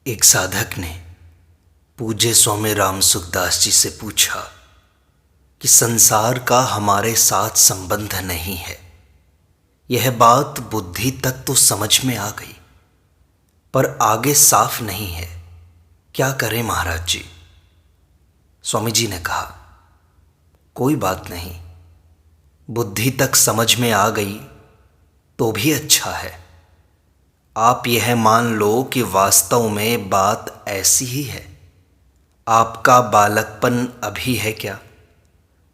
एक साधक ने पूज्य स्वामी राम सुखदास जी से पूछा कि संसार का हमारे साथ संबंध नहीं है। यह बात बुद्धि तक तो समझ में आ गई, पर आगे साफ नहीं है। क्या करें महाराज जी? स्वामी जी ने कहा, कोई बात नहीं, बुद्धि तक समझ में आ गई तो भी अच्छा है। आप यह मान लो कि वास्तव में बात ऐसी ही है। आपका बालकपन अभी है क्या?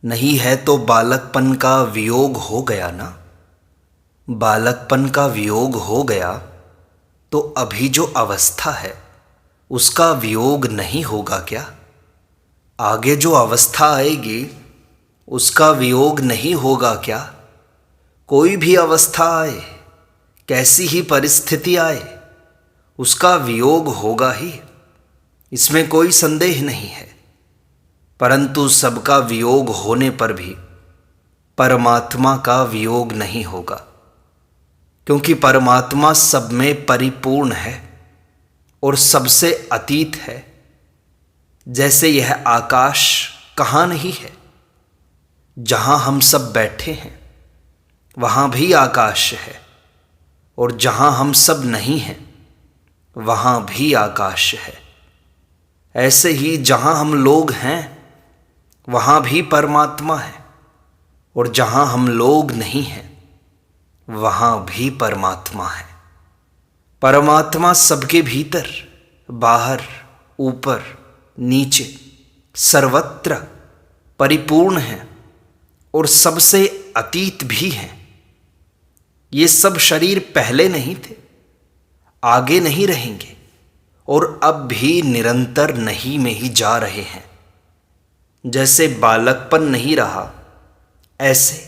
नहीं है तो बालकपन का वियोग हो गया ना। बालकपन का वियोग हो गया तो अभी जो अवस्था है उसका वियोग नहीं होगा क्या? आगे जो अवस्था आएगी उसका वियोग नहीं होगा क्या? कोई भी अवस्था आए, कैसी ही परिस्थिति आए, उसका वियोग होगा ही, इसमें कोई संदेह नहीं है। परंतु सबका वियोग होने पर भी परमात्मा का वियोग नहीं होगा, क्योंकि परमात्मा सब में परिपूर्ण है और सबसे अतीत है। जैसे यह आकाश कहाँ नहीं है, जहाँ हम सब बैठे हैं वहाँ भी आकाश है, और जहाँ हम सब नहीं हैं वहाँ भी आकाश है। ऐसे ही जहाँ हम लोग हैं वहाँ भी परमात्मा है, और जहाँ हम लोग नहीं हैं वहाँ भी परमात्मा है। परमात्मा सबके भीतर, बाहर, ऊपर, नीचे, सर्वत्र परिपूर्ण है और सबसे अतीत भी है। ये सब शरीर पहले नहीं थे, आगे नहीं रहेंगे, और अब भी निरंतर नहीं में ही जा रहे हैं। जैसे बालकपन नहीं रहा, ऐसे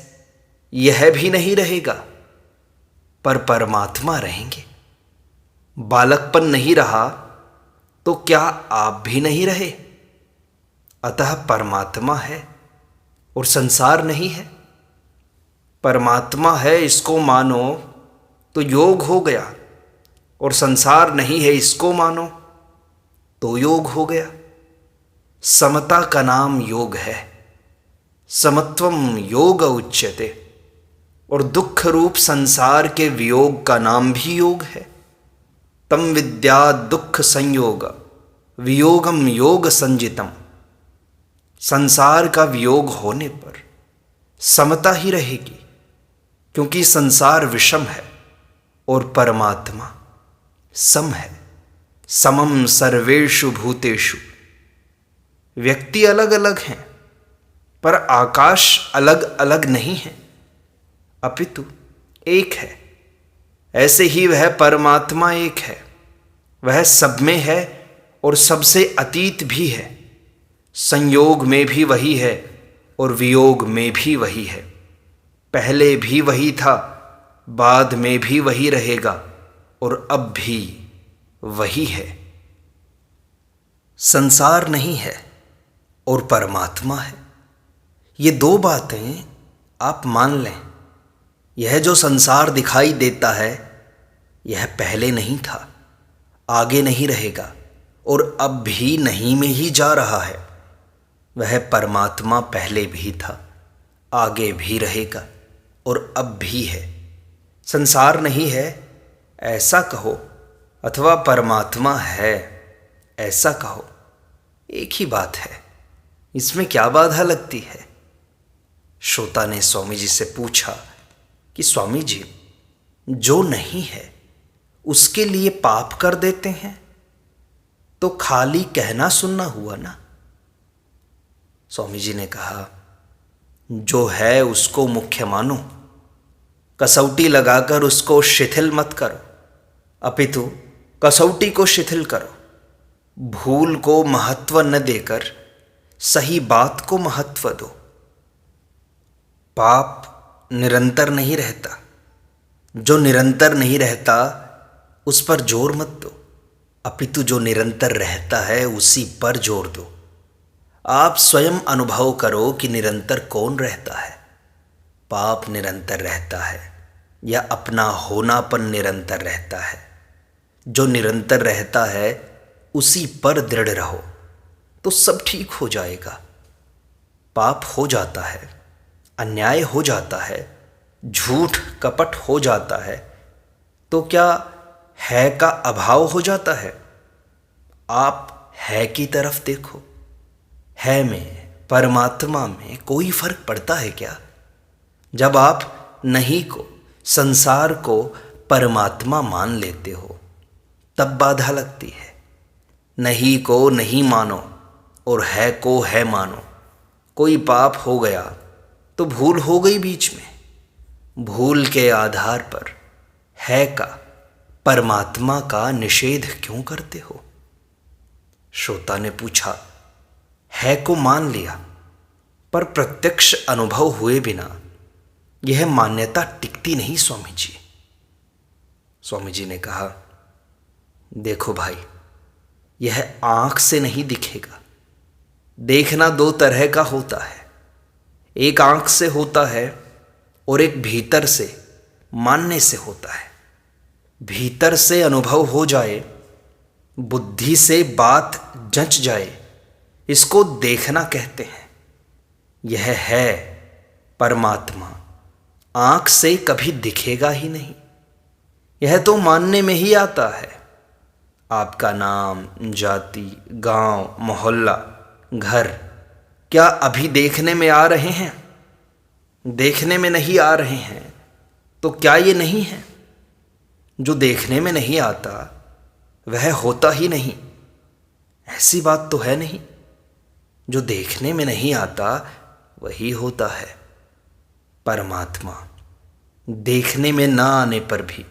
यह भी नहीं रहेगा, पर परमात्मा रहेंगे। बालकपन नहीं रहा तो क्या आप भी नहीं रहे? अतः परमात्मा है और संसार नहीं है। परमात्मा है इसको मानो तो योग हो गया, और संसार नहीं है इसको मानो तो योग हो गया। समता का नाम योग है। समत्वम योग उच्यते। और दुख रूप संसार के वियोग का नाम भी योग है। तम विद्या दुख संयोग वियोगम योग संजितम। संसार का वियोग होने पर समता ही रहेगी, क्योंकि संसार विषम है और परमात्मा सम है। समम सर्वेषु भूतेषु। व्यक्ति अलग अलग हैं, पर आकाश अलग अलग नहीं है, अपितु एक है। ऐसे ही वह परमात्मा एक है। वह सब में है और सबसे अतीत भी है। संयोग में भी वही है और वियोग में भी वही है। पहले भी वही था, बाद में भी वही रहेगा, और अब भी वही है। संसार नहीं है और परमात्मा है। ये दो बातें आप मान लें। यह जो संसार दिखाई देता है यह पहले नहीं था, आगे नहीं रहेगा, और अब भी नहीं में ही जा रहा है। वह परमात्मा पहले भी था, आगे भी रहेगा, और अब भी है। संसार नहीं है ऐसा कहो, अथवा परमात्मा है ऐसा कहो, एक ही बात है। इसमें क्या बाधा लगती है? श्रोता ने स्वामी जी से पूछा कि स्वामी जी, जो नहीं है उसके लिए पाप कर देते हैं तो खाली कहना सुनना हुआ ना। स्वामी जी ने कहा, जो है उसको मुख्य मानो, कसौटी लगाकर उसको शिथिल मत करो, अपितु कसौटी को शिथिल करो। भूल को महत्व न देकर सही बात को महत्व दो। पाप निरंतर नहीं रहता। जो निरंतर नहीं रहता उस पर जोर मत दो, अपितु जो निरंतर रहता है उसी पर जोर दो। आप स्वयं अनुभव करो कि निरंतर कौन रहता है। पाप निरंतर रहता है या अपना होनापन निरंतर रहता है? जो निरंतर रहता है उसी पर दृढ़ रहो तो सब ठीक हो जाएगा। पाप हो जाता है, अन्याय हो जाता है, झूठ कपट हो जाता है, तो क्या है का अभाव हो जाता है? आप है की तरफ देखो। है में, परमात्मा में कोई फर्क पड़ता है क्या? जब आप नहीं को, संसार को परमात्मा मान लेते हो तब बाधा लगती है। नहीं को नहीं मानो और है को है मानो। कोई पाप हो गया तो भूल हो गई बीच में। भूल के आधार पर है का, परमात्मा का निषेध क्यों करते हो? श्रोता ने पूछा, है को मान लिया पर प्रत्यक्ष अनुभव हुए बिना यह मान्यता टिकती नहीं स्वामी जी। स्वामी जी ने कहा, देखो भाई, यह आंख से नहीं दिखेगा। देखना दो तरह का होता है, एक आंख से होता है और एक भीतर से, मानने से होता है। भीतर से अनुभव हो जाए, बुद्धि से बात जंच जाए, इसको देखना कहते हैं। यह है परमात्मा, आंख से कभी दिखेगा ही नहीं। यह तो मानने में ही आता है। आपका नाम, जाति, गांव, मोहल्ला, घर क्या अभी देखने में आ रहे हैं? देखने में नहीं आ रहे हैं तो क्या ये नहीं है? जो देखने में नहीं आता वह होता ही नहीं, ऐसी बात तो है नहीं। जो देखने में नहीं आता वही होता है। परमात्मा देखने में ना आने पर भी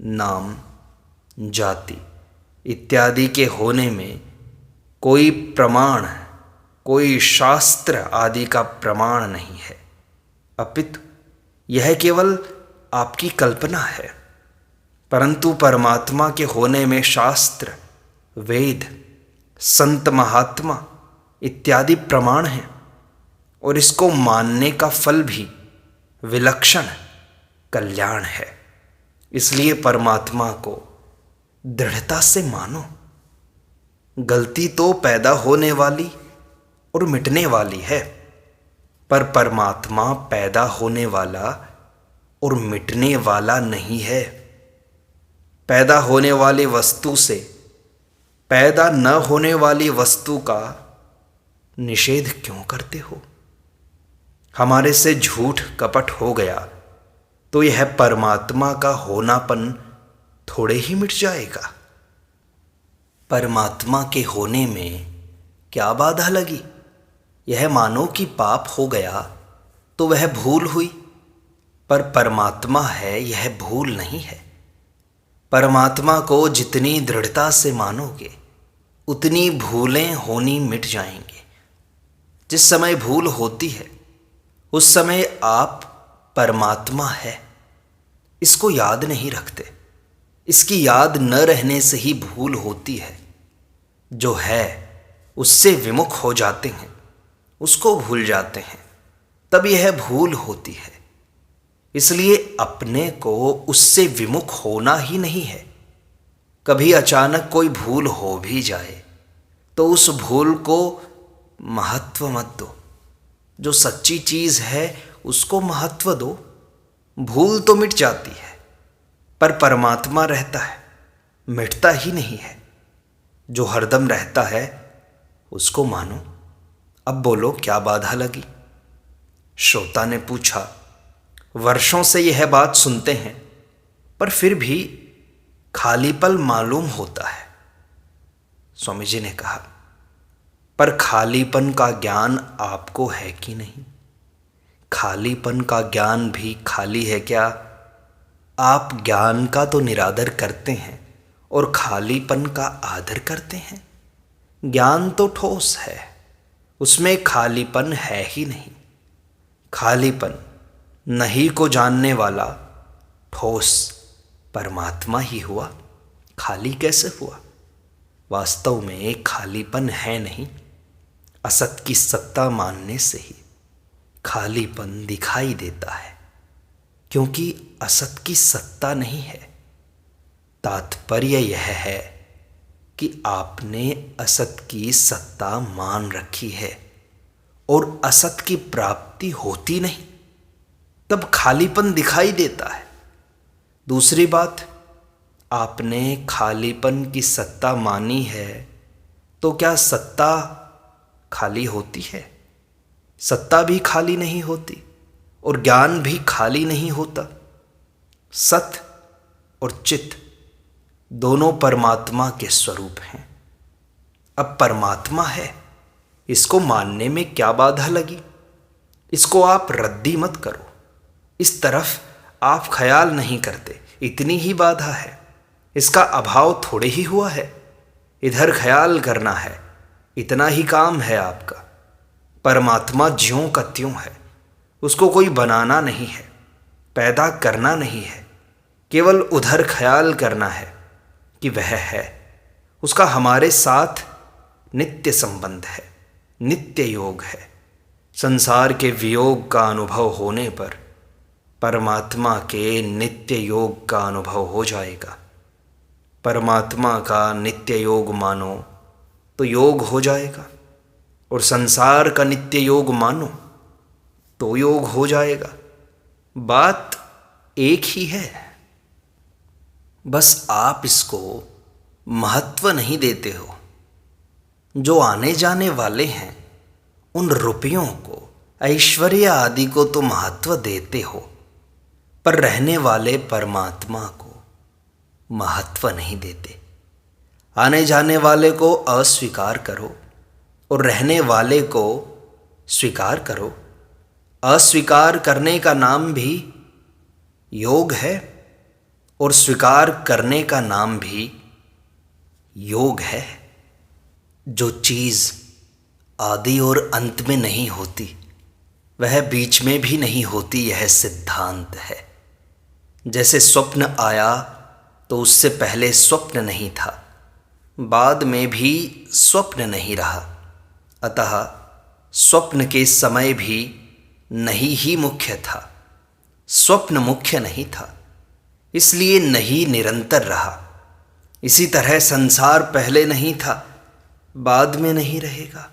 नाम, जाति इत्यादि के होने में कोई प्रमाण, कोई शास्त्र आदि का प्रमाण नहीं है, अपितु यह केवल आपकी कल्पना है। परंतु परमात्मा के होने में शास्त्र, वेद, संत महात्मा इत्यादि प्रमाण हैं और इसको मानने का फल भी विलक्षण कल्याण है। इसलिए परमात्मा को दृढ़ता से मानो। गलती तो पैदा होने वाली और मिटने वाली है, पर परमात्मा पैदा होने वाला और मिटने वाला नहीं है। पैदा होने वाली वस्तु से पैदा न होने वाली वस्तु का निषेध क्यों करते हो? हमारे से झूठ कपट हो गया तो यह परमात्मा का होनापन थोड़े ही मिट जाएगा। परमात्मा के होने में क्या बाधा लगी? यह मानो कि पाप हो गया तो वह भूल हुई, पर परमात्मा है, यह भूल नहीं है। परमात्मा को जितनी दृढ़ता से मानोगे उतनी भूलें होनी मिट जाएंगी। जिस समय भूल होती है उस समय आप परमात्मा है इसको याद नहीं रखते। इसकी याद न रहने से ही भूल होती है। जो है उससे विमुख हो जाते हैं, उसको भूल जाते हैं, तब यह भूल होती है। इसलिए अपने को उससे विमुख होना ही नहीं है। कभी अचानक कोई भूल हो भी जाए तो उस भूल को महत्व मत दो। जो सच्ची चीज़ है उसको महत्व दो। भूल तो मिट जाती है पर परमात्मा रहता है, मिटता ही नहीं है। जो हरदम रहता है उसको मानो। अब बोलो, क्या बाधा लगी? श्रोता ने पूछा, वर्षों से यह बात सुनते हैं पर फिर भी खालीपन मालूम होता है। स्वामी जी ने कहा, पर खालीपन का ज्ञान आपको है कि नहीं? खालीपन का ज्ञान भी खाली है क्या? आप ज्ञान का तो निरादर करते हैं और खालीपन का आदर करते हैं। ज्ञान तो ठोस है, उसमें खालीपन है ही नहीं। खालीपन नहीं को जानने वाला ठोस परमात्मा ही हुआ, खाली कैसे हुआ? वास्तव में खालीपन है नहीं, असत की सत्ता मानने से ही खालीपन दिखाई देता है, क्योंकि असत की सत्ता नहीं है। तात्पर्य यह है कि आपने असत की सत्ता मान रखी है और असत की प्राप्ति होती नहीं, तब खालीपन दिखाई देता है। दूसरी बात, आपने खालीपन की सत्ता मानी है तो क्या सत्ता खाली होती है? सत्ता भी खाली नहीं होती और ज्ञान भी खाली नहीं होता। सत और चित दोनों परमात्मा के स्वरूप हैं। अब परमात्मा है, इसको मानने में क्या बाधा लगी? इसको आप रद्दी मत करो। इस तरफ आप ख्याल नहीं करते, इतनी ही बाधा है। इसका अभाव थोड़े ही हुआ है। इधर ख्याल करना है, इतना ही काम है आपका। परमात्मा ज्यों का त्यों है, उसको कोई बनाना नहीं है, पैदा करना नहीं है। केवल उधर ख्याल करना है कि वह है। उसका हमारे साथ नित्य संबंध है, नित्य योग है। संसार के वियोग का अनुभव होने पर परमात्मा के नित्य योग का अनुभव हो जाएगा। परमात्मा का नित्य योग मानो तो योग हो जाएगा, और संसार का नित्य योग मानो तो योग हो जाएगा। बात एक ही है, बस आप इसको महत्व नहीं देते हो। जो आने जाने वाले हैं उन रुपयों को, ऐश्वर्य आदि को तो महत्व देते हो, पर रहने वाले परमात्मा को महत्व नहीं देते। आने जाने वाले को अस्वीकार करो और रहने वाले को स्वीकार करो। अस्वीकार करने का नाम भी योग है और स्वीकार करने का नाम भी योग है। जो चीज़ आदि और अंत में नहीं होती वह बीच में भी नहीं होती, यह सिद्धांत है। जैसे स्वप्न आया तो उससे पहले स्वप्न नहीं था, बाद में भी स्वप्न नहीं रहा। अतः स्वप्न के समय भी नहीं ही मुख्य था, स्वप्न मुख्य नहीं था, इसलिए नहीं निरंतर रहा। इसी तरह संसार पहले नहीं था, बाद में नहीं रहेगा,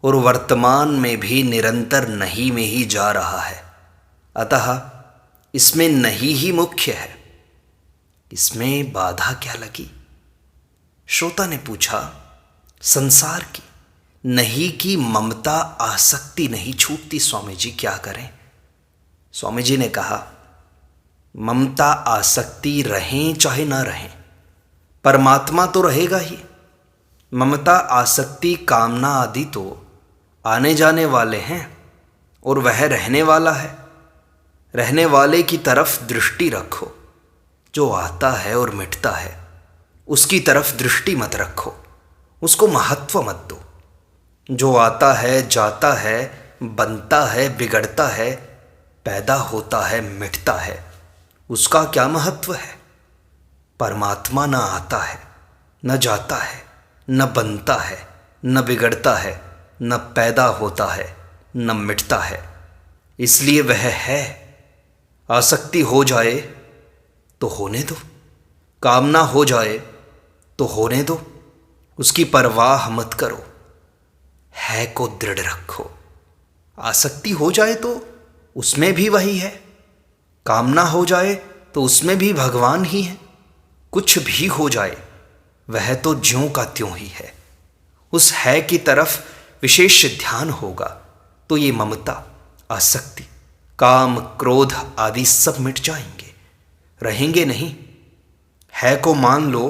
और वर्तमान में भी निरंतर नहीं में ही जा रहा है। अतः इसमें नहीं ही मुख्य है, इसमें बाधा क्या लगी? श्रोता ने पूछा, संसार की नहीं की ममता आसक्ति नहीं छूटती स्वामी जी, क्या करें? स्वामी जी ने कहा, ममता आसक्ति रहें चाहे ना रहें, परमात्मा तो रहेगा ही। ममता आसक्ति कामना आदि तो आने जाने वाले हैं और वह रहने वाला है। रहने वाले की तरफ दृष्टि रखो, जो आता है और मिटता है उसकी तरफ दृष्टि मत रखो, उसको महत्व मत दो। जो आता है, जाता है, बनता है, बिगड़ता है, पैदा होता है, मिटता है, उसका क्या महत्व है? परमात्मा न आता है, न जाता है, न बनता है, न बिगड़ता है, न पैदा होता है, न मिटता है, इसलिए वह है। आसक्ति हो जाए तो होने दो, कामना हो जाए तो होने दो, उसकी परवाह मत करो, है को दृढ़ रखो। आसक्ति हो जाए तो उसमें भी वही है, कामना हो जाए तो उसमें भी भगवान ही है। कुछ भी हो जाए वह तो ज्यों का त्यों ही है। उस है की तरफ विशेष ध्यान होगा तो ये ममता, आसक्ति, काम, क्रोध आदि सब मिट जाएंगे, रहेंगे नहीं। है को मान लो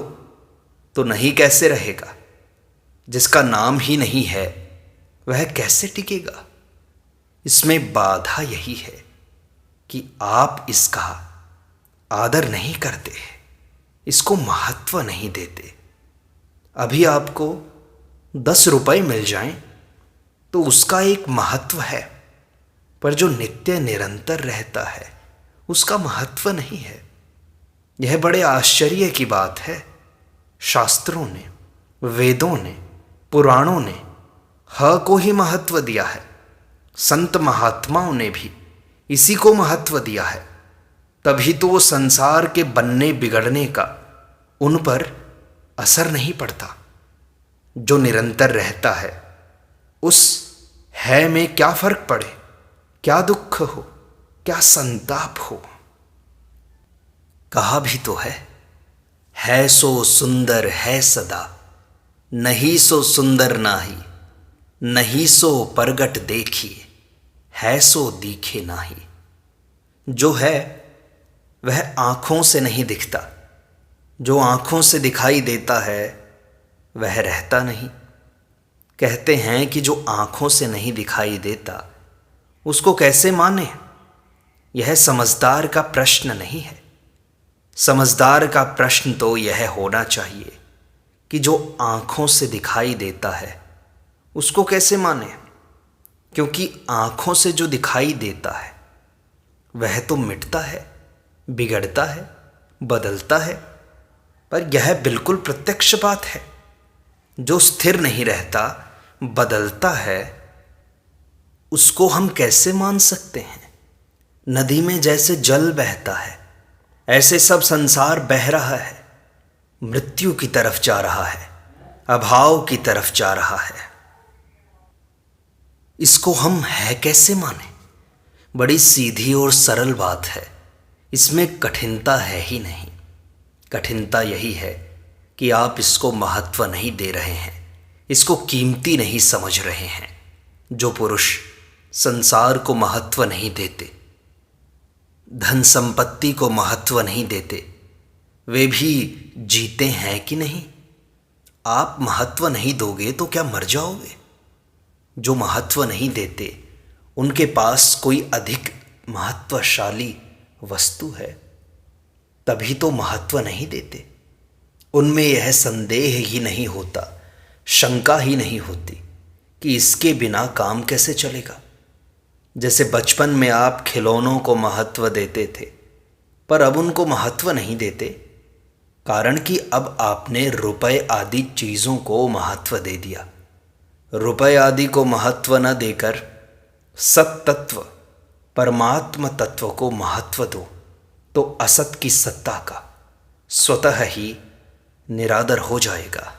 तो नहीं कैसे रहेगा? जिसका नाम ही नहीं है वह कैसे टिकेगा? इसमें बाधा यही है कि आप इसका आदर नहीं करते, इसको महत्व नहीं देते। अभी आपको 10 रुपए मिल जाएं तो उसका एक महत्व है, पर जो नित्य निरंतर रहता है उसका महत्व नहीं है। यह बड़े आश्चर्य की बात है। शास्त्रों ने, वेदों ने, पुराणों ने ह को ही महत्व दिया है। संत महात्माओं ने भी इसी को महत्व दिया है। तभी तो वो संसार के बनने बिगड़ने का उन पर असर नहीं पड़ता। जो निरंतर रहता है, उस है में क्या फर्क पड़े, क्या दुख हो, क्या संताप हो। कहा भी तो है सो सुंदर है सदा, नहीं सो सुंदर नाही, नहीं सो परगट देखिए, है सो दिखे नाही। जो है वह आँखों से नहीं दिखता, जो आँखों से दिखाई देता है वह रहता नहीं। कहते हैं कि जो आँखों से नहीं दिखाई देता उसको कैसे माने। यह समझदार का प्रश्न नहीं है। समझदार का प्रश्न तो यह होना चाहिए कि जो आँखों से दिखाई देता है उसको कैसे माने, क्योंकि आँखों से जो दिखाई देता है वह तो मिटता है, बिगड़ता है, बदलता है, पर यह बिल्कुल प्रत्यक्ष बात है। जो स्थिर नहीं रहता, बदलता है, उसको हम कैसे मान सकते हैं। नदी में जैसे जल बहता है, ऐसे सब संसार बह रहा है, मृत्यु की तरफ जा रहा है, अभाव की तरफ जा रहा है। इसको हम है कैसे माने। बड़ी सीधी और सरल बात है, इसमें कठिनता है ही नहीं। कठिनता यही है कि आप इसको महत्व नहीं दे रहे हैं, इसको कीमती नहीं समझ रहे हैं। जो पुरुष संसार को महत्व नहीं देते, धन संपत्ति को महत्व नहीं देते, वे भी जीते हैं कि नहीं। आप महत्व नहीं दोगे तो क्या मर जाओगे। जो महत्व नहीं देते उनके पास कोई अधिक महत्वशाली वस्तु है, तभी तो महत्व नहीं देते। उनमें यह संदेह ही नहीं होता, शंका ही नहीं होती कि इसके बिना काम कैसे चलेगा। जैसे बचपन में आप खिलौनों को महत्व देते थे, पर अब उनको महत्व नहीं देते, कारण कि अब आपने रुपए आदि चीज़ों को महत्व दे दिया। रुपए आदि को महत्व न देकर सत तत्व, परमात्म तत्व को महत्व दो, तो असत की सत्ता का स्वतः ही निरादर हो जाएगा।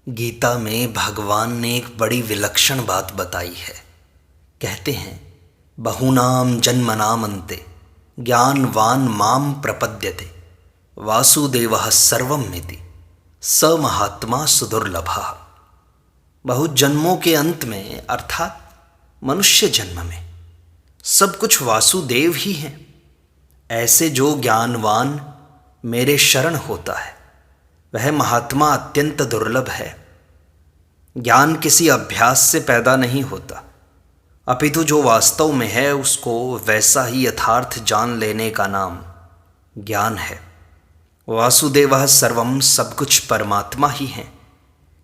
गीता में भगवान ने एक बड़ी विलक्षण बात बताई है। कहते हैं, बहूनाम जन्मनाम अन्ते ज्ञानवान माम प्रपद्यते वासुदेवः सर्वमिति स महात्मा सुदुर्लभः। बहुत जन्मों के अंत में, अर्थात मनुष्य जन्म में, सब कुछ वासुदेव ही हैं। ऐसे जो ज्ञानवान मेरे शरण होता है वह महात्मा अत्यंत दुर्लभ है। ज्ञान किसी अभ्यास से पैदा नहीं होता, अपितु जो वास्तव में है उसको वैसा ही यथार्थ जान लेने का नाम ज्ञान है। वासुदेवः सर्वम, सब कुछ परमात्मा ही है।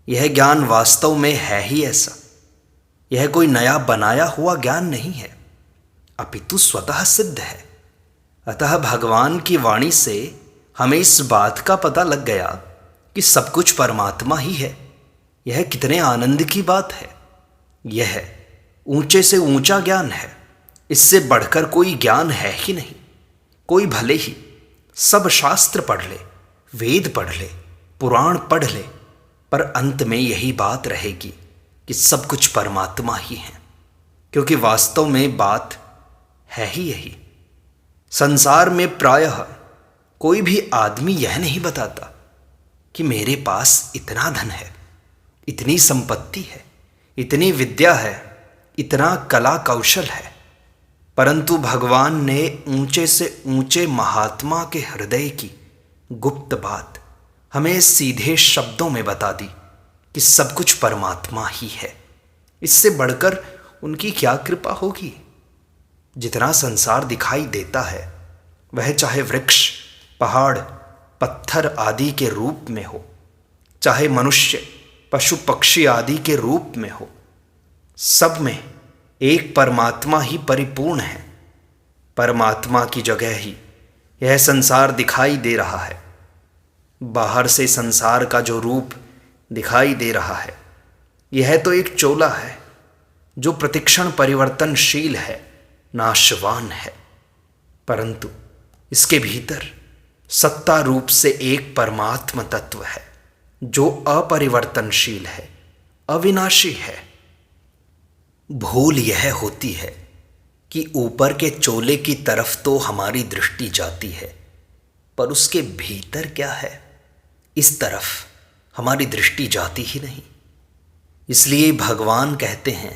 यह ज्ञान वास्तव में है ही ऐसा। यह कोई नया बनाया हुआ ज्ञान नहीं है, अपितु स्वतः सिद्ध है। अतः भगवान की वाणी से हमें इस बात का पता लग गया कि सब कुछ परमात्मा ही है। यह कितने आनंद की बात है। यह ऊंचे से ऊंचा ज्ञान है, इससे बढ़कर कोई ज्ञान है ही नहीं। कोई भले ही सब शास्त्र पढ़ ले, वेद पढ़ ले, पुराण पढ़ ले, पर अंत में यही बात रहेगी कि सब कुछ परमात्मा ही है, क्योंकि वास्तव में बात है ही यही। संसार में प्रायः कोई भी आदमी यह नहीं बताता कि मेरे पास इतना धन है, इतनी संपत्ति है, इतनी विद्या है, इतना कला कौशल है, परंतु भगवान ने ऊंचे से ऊंचे महात्मा के हृदय की गुप्त बात हमें सीधे शब्दों में बता दी कि सब कुछ परमात्मा ही है। इससे बढ़कर उनकी क्या कृपा होगी। जितना संसार दिखाई देता है वह चाहे वृक्ष, पहाड़, पत्थर आदि के रूप में हो, चाहे मनुष्य, पशु पक्षी आदि के रूप में हो, सब में एक परमात्मा ही परिपूर्ण है। परमात्मा की जगह ही यह संसार दिखाई दे रहा है। बाहर से संसार का जो रूप दिखाई दे रहा है यह तो एक चोला है जो प्रतिक्षण परिवर्तनशील है, नाशवान है, परंतु इसके भीतर सत्ता रूप से एक परमात्म तत्व है जो अपरिवर्तनशील है, अविनाशी है। भूल यह होती है कि ऊपर के चोले की तरफ तो हमारी दृष्टि जाती है, पर उसके भीतर क्या है, इस तरफ हमारी दृष्टि जाती ही नहीं। इसलिए भगवान कहते हैं,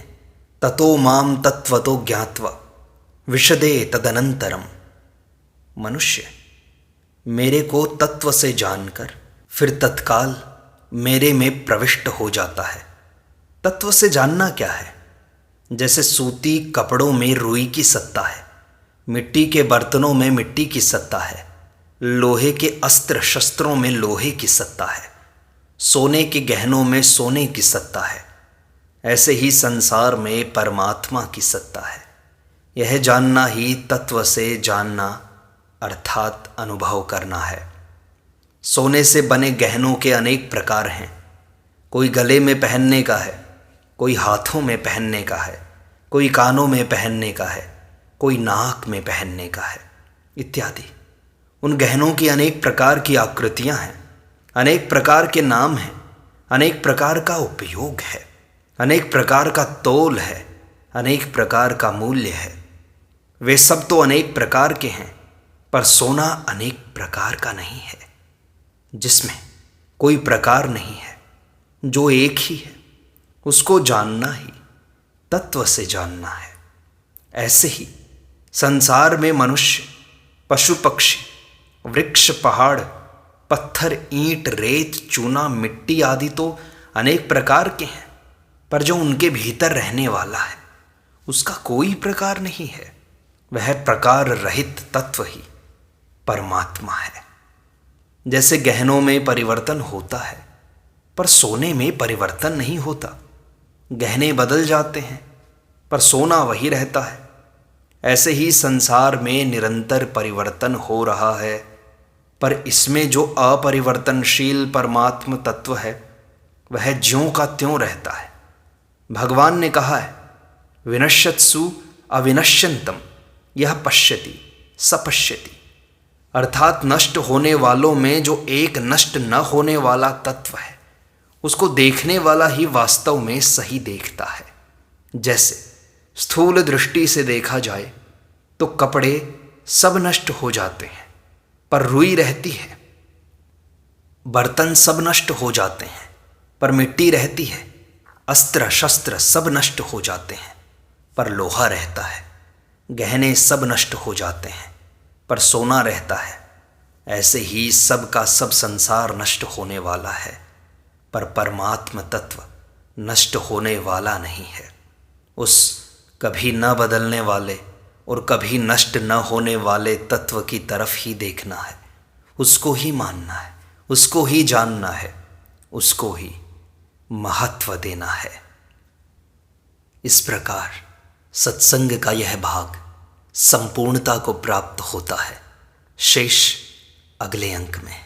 ततो माम तत्वतो ज्ञात्वा विशदे तदनंतरम। मनुष्य मेरे को तत्व से जानकर फिर तत्काल मेरे में प्रविष्ट हो जाता है। तत्व से जानना क्या है? जैसे सूती कपड़ों में रुई की सत्ता है, मिट्टी के बर्तनों में मिट्टी की सत्ता है, लोहे के अस्त्र शस्त्रों में लोहे की सत्ता है, सोने के गहनों में सोने की सत्ता है, ऐसे ही संसार में परमात्मा की सत्ता है। यह जानना ही तत्व से जानना अर्थात अनुभव करना है। सोने से बने गहनों के अनेक प्रकार हैं। कोई गले में पहनने का है, कोई हाथों में पहनने का है, कोई कानों में पहनने का है, कोई नाक में पहनने का है, इत्यादि। उन गहनों की अनेक प्रकार की आकृतियां हैं, अनेक प्रकार के नाम हैं, अनेक प्रकार का उपयोग है, अनेक प्रकार का तोल है, अनेक प्रकार का मूल्य है। वे सब तो अनेक प्रकार के हैं, पर सोना अनेक प्रकार का नहीं है, जिसमें कोई प्रकार नहीं है, जो एक ही है। उसको जानना ही तत्व से जानना है। ऐसे ही संसार में मनुष्य, पशु पक्षी, वृक्ष, पहाड़, पत्थर, ईंट, रेत, चूना, मिट्टी आदि तो अनेक प्रकार के हैं, पर जो उनके भीतर रहने वाला है उसका कोई प्रकार नहीं है। वह प्रकार रहित तत्व ही परमात्मा है। जैसे गहनों में परिवर्तन होता है, पर सोने में परिवर्तन नहीं होता। गहने बदल जाते हैं, पर सोना वही रहता है। ऐसे ही संसार में निरंतर परिवर्तन हो रहा है, पर इसमें जो अपरिवर्तनशील परमात्म तत्व है वह ज्यों का त्यों रहता है। भगवान ने कहा है, विनश्यत्सु अविनश्यंतम यह पश्यति स पश्यति। अर्थात नष्ट होने वालों में जो एक नष्ट न होने वाला तत्व है, उसको देखने वाला ही वास्तव में सही देखता है। जैसे स्थूल दृष्टि से देखा जाए तो कपड़े सब नष्ट हो जाते हैं, पर रुई रहती है। बर्तन सब नष्ट हो जाते हैं, पर मिट्टी रहती है। अस्त्र शस्त्र सब नष्ट हो जाते हैं, पर लोहा रहता है। गहने सब नष्ट हो जाते हैं, पर सोना रहता है। ऐसे ही सब का सब संसार नष्ट होने वाला है, पर परमात्म तत्व नष्ट होने वाला नहीं है। उस कभी न बदलने वाले और कभी नष्ट न होने वाले तत्व की तरफ ही देखना है, उसको ही मानना है, उसको ही जानना है, उसको ही महत्व देना है। इस प्रकार सत्संग का यह भाग संपूर्णता को प्राप्त होता है। शेष अगले अंक में।